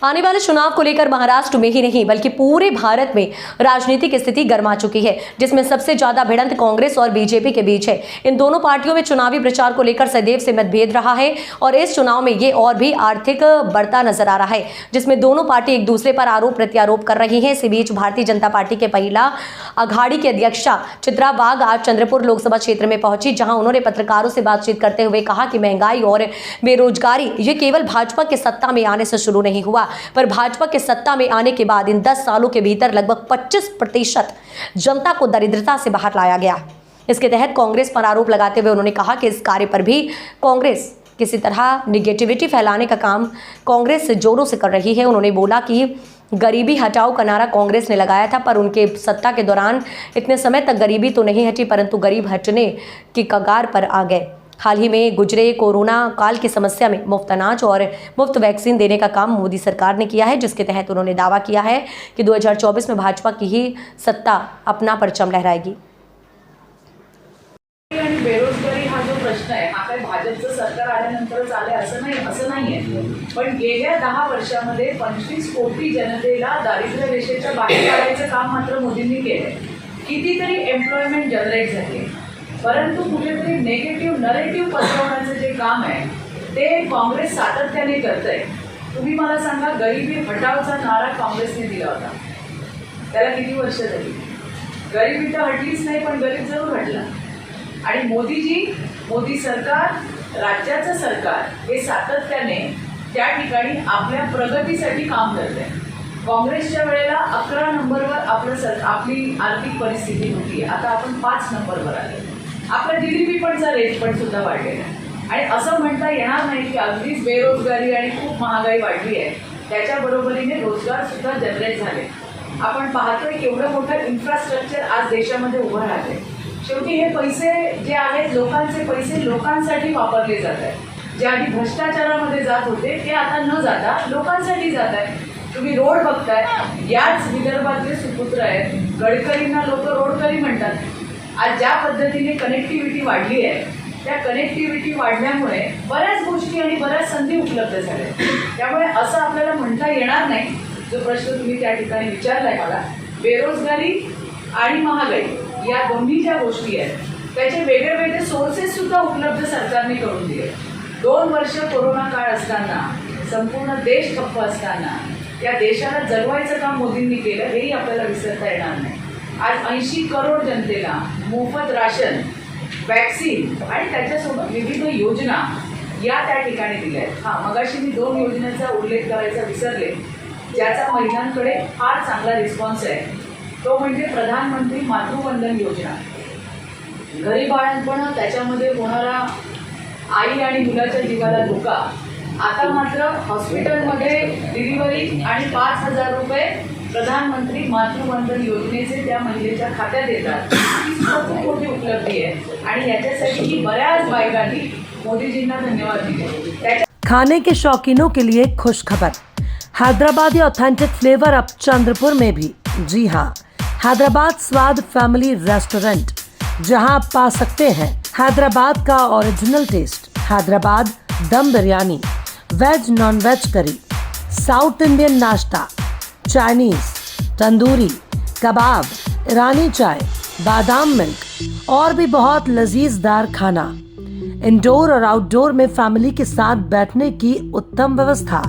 आने वाले चुनाव को लेकर महाराष्ट्र में ही नहीं बल्कि पूरे भारत में राजनीतिक स्थिति गर्मा चुकी है, जिसमें सबसे ज्यादा भिड़ंत कांग्रेस और बीजेपी के बीच है। इन दोनों पार्टियों में चुनावी प्रचार को लेकर सदैव से मतभेद रहा है और इस चुनाव में ये और भी आर्थिक बढ़ता नजर आ रहा है, जिसमें दोनों पार्टी एक दूसरे पर आरोप प्रत्यारोप कर रही है। इसी बीच भारतीय जनता पार्टी के महिला अघाड़ी की अध्यक्षा चित्रा वाघ आज चंद्रपुर लोकसभा क्षेत्र में पहुंची, जहां उन्होंने पत्रकारों से बातचीत करते हुए कहा कि महंगाई और बेरोजगारी ये केवल भाजपा के सत्ता में आने से शुरू नहीं हुआ, पर भाजपा के सत्ता में आने के बाद इन 10 सालों के भीतर लगभग 25% जनता को दरिद्रता से बाहर लाया गया। इसके तहत कांग्रेस पर आरोप लगाते हुए उन्होंने कहा कि इस कार्य पर भी कांग्रेस किसी तरह निगेटिविटी फैलाने का काम कांग्रेस जोरों से कर रही है। उन्होंने बोला कि गरीबी हटाओ का नारा कांग्रेस ने लगाया था, पर उनके सत्ता के दौरान इतने समय तक गरीबी तो नहीं हटी, परंतु गरीब हटने की कगार पर आ गए। हाल ही में गुजरे कोरोना काल की समस्या में मुफ्त अनाज और मुफ्त वैक्सीन देने का काम मोदी सरकार ने किया है, जिसके तहत उन्होंने दावा किया है कि 2024 में भाजपा की ही सत्ता अपना परचम लहराएगी। बेरोजगारी हा जो प्रश्न आहे हा काही भाजपचं सरकार आल्यानंतरच आले असं नाहीये, पण गेल्या 10 वर्षामध्ये 25 कोटी जनतेला दारिद्र्य रेषेच्या बाहेर काढायचं काम मात्र मोदींनी केलंय। कितीतरी एम्प्लॉयमेंट जनरेट झाली, परंतु कुठेतरी नेगेटिव्ह नरेटिव्ह पसरवण्याचं जे काम आहे ते काँग्रेस सातत्याने करतंय। तुम्ही मला सांगा, गरिबी हटावचा नारा काँग्रेसने दिला होता, त्याला किती वर्ष झाली? गरिबी तर हटलीच नाही, पण गरीब जरूर हटला। आणि मोदी सरकार, राज्याचं सरकार हे सातत्याने त्या ठिकाणी आपल्या प्रगतीसाठी काम करतंय। काँग्रेसच्या वेळेला 11 नंबरवर आपली आर्थिक परिस्थिती होती, आता आपण 5 नंबरवर आलो। आपला जीडीपी पणचा रेट पण सुद्धा वाढलेला आहे आणि असं म्हणता येणार नाही की अगदीच बेरोजगारी आणि खूप महागाई वाढली आहे, त्याच्या बरोबरीने रोजगार सुद्धा जनरेट झाले। आपण पाहतोय केवढं मोठं इन्फ्रास्ट्रक्चर आज देशामध्ये उभं राहते। शेवटी हे पैसे जे आहेत, लोकांचे पैसे लोकांसाठी वापरले जात आहेत। जे आधी भ्रष्टाचारामध्ये जात होते ते आता न जाता लोकांसाठी जात आहेत। तुम्ही रोड बघताय, याच विदर्भातले सुपुत्र आहेत, गडकरींना लोक रोडकरी म्हणतात। आज ज्या पद्धतीने कनेक्टिव्हिटी वाढली आहे, त्या कनेक्टिव्हिटी वाढल्यामुळे बऱ्याच गोष्टी आणि बऱ्याच संधी उपलब्ध झाल्या। त्यामुळे असं आपल्याला म्हणता येणार नाही, जो प्रश्न तुम्ही त्या ठिकाणी विचारलाय मला, बेरोजगारी आणि महागाई या दोन्ही ज्या गोष्टी आहेत त्याचे वेगळे वेगळे सोर्सेस सुद्धा उपलब्ध सरकारने करून दिले। 2 वर्ष कोरोना काळ असताना, संपूर्ण देश ठप्प असताना या देशाला जगवायचं काम मोदींनी केलं, हेही आपल्याला विसरता येणार नाही। आज 80 करोड जनतेला मोफत राशन, वॅक्सिन आणि त्याच्यासोबत विविध योजना या त्या ठिकाणी दिल्या आहेत। मगाशी मी 2 योजनेचा उल्लेख करायचा विसरले, ज्याचा महिलांकडे फार चांगला रिस्पॉन्स आहे। तो म्हणजे प्रधानमंत्री मातृवंदन योजना। घरी बाळंतपण, त्याच्यामध्ये होणारा आई आणि मुलाच्या जीवाला धोका, आता मात्र हॉस्पिटलमध्ये डिलिव्हरी आणि 5,000 रुपये प्रधानमंत्री मातृवंदन योजनेचे त्या महिलेच्या खात्यात येतात। ही खूप मोठी उपलब्धी आहे आणि याच्यासाठी बऱ्याच बायकांनी मोदीजींना धन्यवाद दिले। खाने के शौकीनों के लिए खुश खबर, हैदराबादी ऑथेंटिक फ्लेवर अब चंद्रपुर में भी। जी हाँ, हैदराबाद स्वाद फैमिली रेस्टोरेंट, जहां आप पा सकते हैं हैदराबाद का original taste. Hyderabad dum biryani, veg non veg curry, south Indian नाश्ता, चाइनीज, तंदूरी, कबाब, ईरानी चाय, बादाम मिल्क और भी बहुत लजीजदार खाना। इंडोर और आउटडोर में फैमिली के साथ बैठने की उत्तम व्यवस्था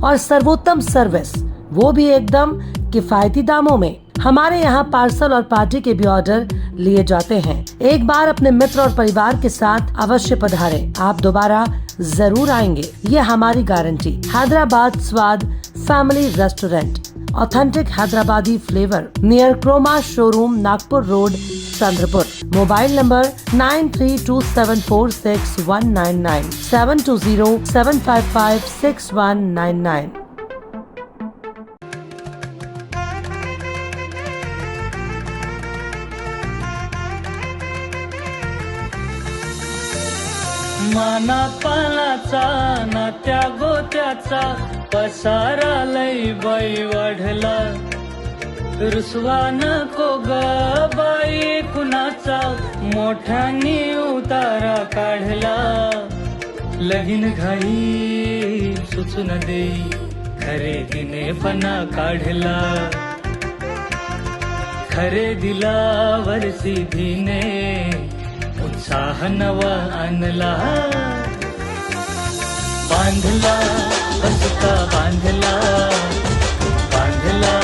और सर्वोत्तम सर्विस, वो भी एकदम किफायती दामों में। हमारे यहाँ पार्सल और पार्टी के भी ऑर्डर लिए जाते हैं। एक बार अपने मित्र और परिवार के साथ अवश्य पधारें, आप दोबारा जरूर आएंगे, ये हमारी guarantee. Hyderabad Swad family restaurant, authentic Hyderabadi flavour, near Croma showroom, Nagpur road, Chandrapur. Mobile number 9327461199, 7207556199। माना पानाचा ना त्या गोत्याचा पसारा लई बाई वाढला। रुसवा नको ग बाई कुणाचा, मोठ्यानी उतारा काढला। लगीन घाई सुचून देई खरेदीने फना काढला, खरेदीला वर्षीधीने उत्साह नवा आणला. बांधला बसता बांधला, बांधला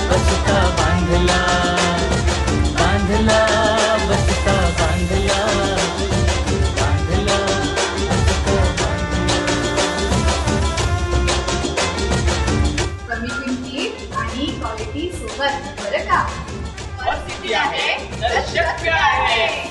बसता बांधला, बांधला बसता बांधला, बांधला बसता बांधला. कमी किमतीत आणि क्वालिटी सोबत बरं का. परिस्थिती आहे तर शक्य आहे.